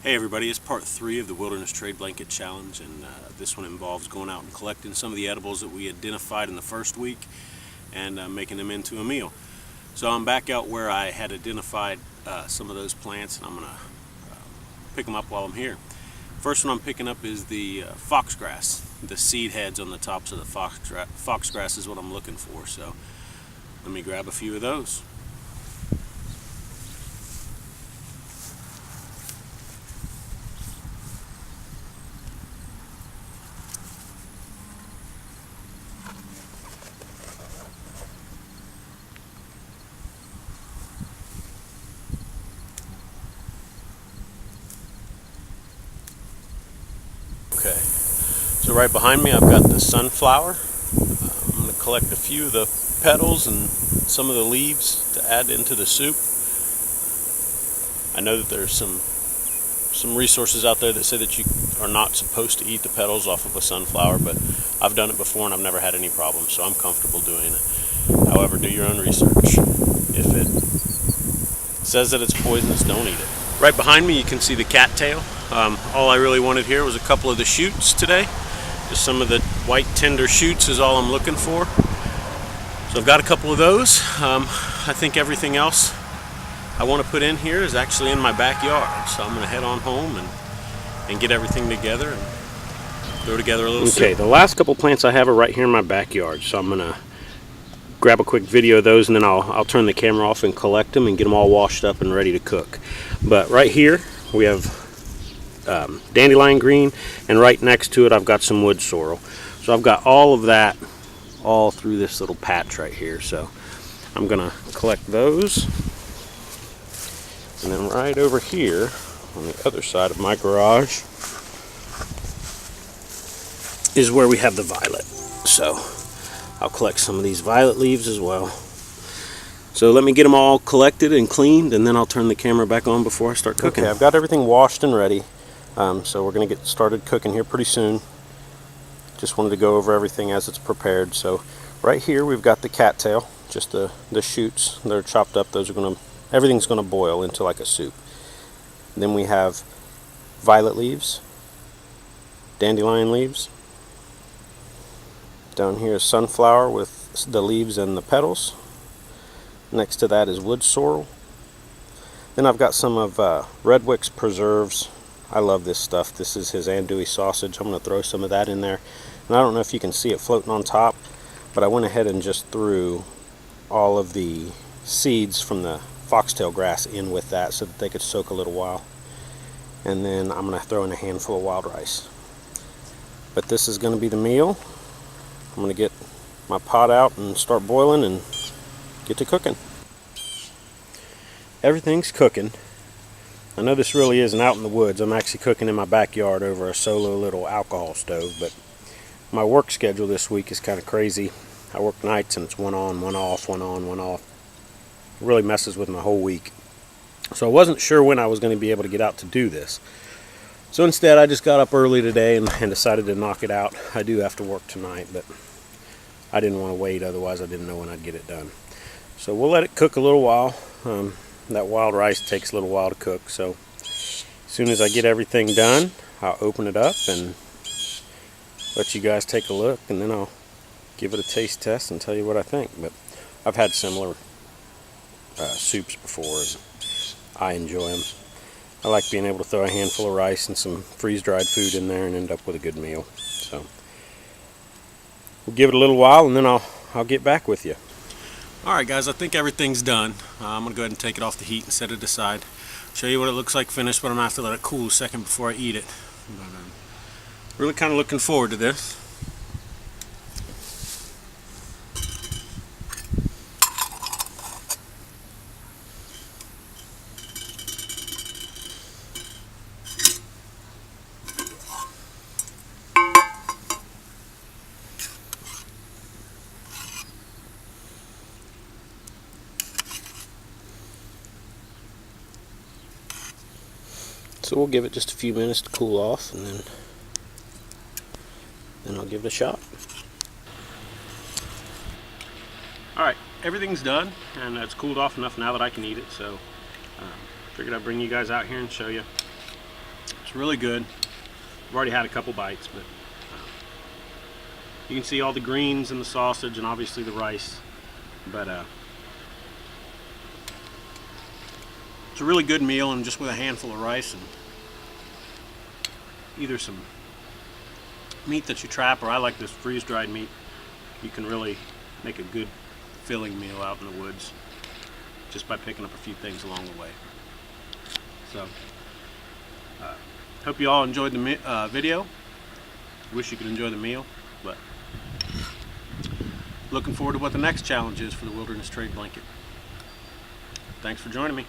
Hey everybody, it's part 3 of the Wilderness Trade Blanket Challenge, and this one involves going out and collecting some of the edibles that we identified in the first week and making them into a meal. So I'm back out where I had identified some of those plants, and I'm going to pick them up while I'm here. First one I'm picking up is the foxgrass. The seed heads on the tops of the foxgrass is what I'm looking for, so let me grab a few of those. Okay, so right behind me I've got the sunflower. I'm going to collect a few of the petals and some of the leaves to add into the soup. I know that there's some resources out there that say that you are not supposed to eat the petals off of a sunflower, but I've done it before and I've never had any problems, so I'm comfortable doing it. However, do your own research. If it says that it's poisonous, don't eat it. Right behind me you can see the cattail. All I really wanted here was a couple of the shoots today. Just some of the white tender shoots is all I'm looking for. So I've got a couple of those. I think everything else I want to put in here is actually in my backyard. So I'm going to head on home and get everything together and throw together a little soup. Okay, the last couple plants I have are right here in my backyard. So I'm going to grab a quick video of those, and then I'll turn the camera off and collect them and get them all washed up and ready to cook. But right here we have dandelion green, and right next to it I've got some wood sorrel. So I've got all of that all through this little patch right here. So I'm gonna collect those, and then right over here on the other side of my garage is where we have the violet. So I'll collect some of these violet leaves as well. So let me get them all collected and cleaned, and then I'll turn the camera back on before I start cooking. Okay, I've got everything washed and ready. So we're going to get started cooking here pretty soon. Just wanted to go over everything as it's prepared. So right here we've got the cattail, just the shoots. They're chopped up. Those are everything's going to boil into like a soup. And then we have violet leaves, dandelion leaves. Down here is sunflower with the leaves and the petals. Next to that is wood sorrel. Then I've got some of Redwick's preserves. I love this stuff. This is his andouille sausage. I'm going to throw some of that in there. And I don't know if you can see it floating on top, but I went ahead and just threw all of the seeds from the foxtail grass in with that so that they could soak a little while. And then I'm going to throw in a handful of wild rice. But this is going to be the meal. I'm going to get my pot out and start boiling and get to cooking. Everything's cooking. I know this really isn't out in the woods. I'm actually cooking in my backyard over a solo little alcohol stove, but my work schedule this week is kind of crazy. I work nights and it's one on, one off, one on, one off. It really messes with my whole week. So I wasn't sure when I was going to be able to get out to do this. So instead I just got up early today and decided to knock it out. I do have to work tonight, but I didn't want to wait, otherwise I didn't know when I'd get it done. So we'll let it cook a little while. That wild rice takes a little while to cook, so as soon as I get everything done, I'll open it up and let you guys take a look, and then I'll give it a taste test and tell you what I think. But I've had similar soups before, and I enjoy them. I like being able to throw a handful of rice and some freeze-dried food in there and end up with a good meal. So we'll give it a little while, and then I'll get back with you. Alright guys, I think everything's done. I'm going to go ahead and take it off the heat and set it aside. Show you what it looks like finished, but I'm going to have to let it cool a second before I eat it. But, really kind of looking forward to this. So we'll give it just a few minutes to cool off, and then I'll give it a shot. Alright, everything's done, and it's cooled off enough now that I can eat it, so figured I'd bring you guys out here and show you. It's really good. I've already had a couple bites, but you can see all the greens and the sausage and obviously the rice. But it's a really good meal, and just with a handful of rice and either some meat that you trap, or I like this freeze-dried meat, you can really make a good filling meal out in the woods just by picking up a few things along the way. So hope you all enjoyed the video. Wish you could enjoy the meal, but looking forward to what the next challenge is for the Wilderness Trade Blanket. Thanks for joining me.